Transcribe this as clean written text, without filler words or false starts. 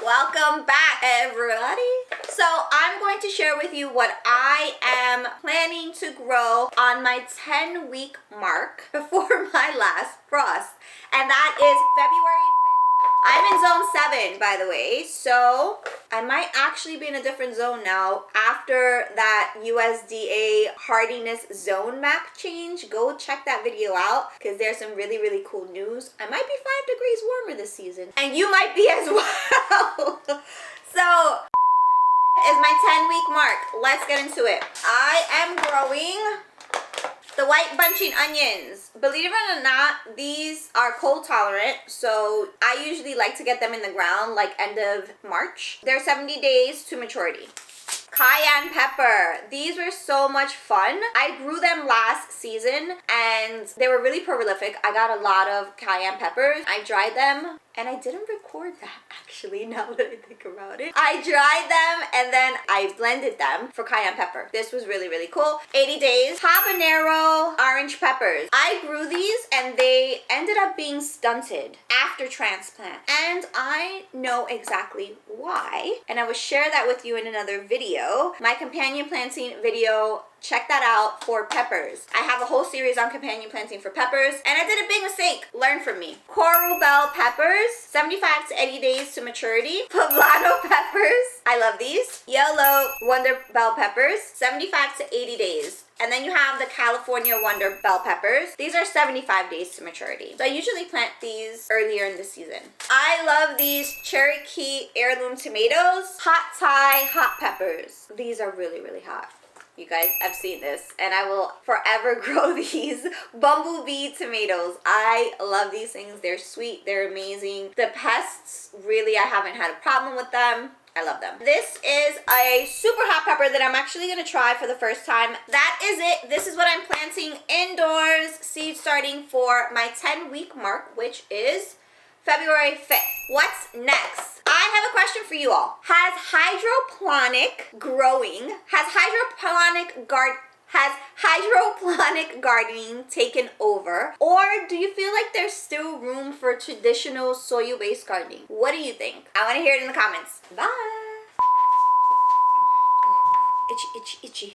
Welcome back, everybody. So I'm going to share with you what I am planning to grow on my 10-week mark before my last frost, and that is February 5th. I'm in zone 7, by the way, so I might actually be in a different zone now after that USDA hardiness zone map change. Go check that video out because there's some really, really cool news. I might be 5 degrees warmer this season, and you might be as well. So is my 10-week mark. Let's get into it. I am growing the white bunching onions. Believe it or not, these are cold tolerant, so I usually like to get them in the ground like end of March. They're 70 days to maturity. Cayenne pepper. These were so much fun. I grew them last season and they were really prolific. I got a lot of cayenne peppers. I dried them and I didn't record that actually, now that I think about it. I dried them and then I blended them for cayenne pepper. This was really, really cool. 80 days. Habanero orange peppers. I grew these and they ended up being stunted after transplant. And I know exactly why. And I will share that with you in another video. My companion planting video, check that out for peppers. I have a whole series on companion planting for peppers, and I did a big mistake. Learn from me. Coral bell peppers, 75 to 80 days to maturity. Poblano peppers, I love these. Yellow wonder bell peppers, 75 to 80 days. And then you have the California Wonder Bell Peppers. These are 75 days to maturity. So I usually plant these earlier in the season. I love these Cherokee heirloom tomatoes. Hot Thai hot peppers. These are really, really hot. You guys, I've seen this and I will forever grow these bumblebee tomatoes. I love these things. They're sweet, they're amazing. The pests, really, I haven't had a problem with them. I love them. This is a super hot pepper that I'm actually gonna try for the first time. That is it. This is what I'm planting indoors, seed starting for my 10-week mark, which is February 5th. What's next? I have a question for you all. Has hydroponic gardening taken over? Or do you feel like there's still room for traditional soil-based gardening? What do you think? I want to hear it in the comments. Bye! Itchy, itchy, itchy.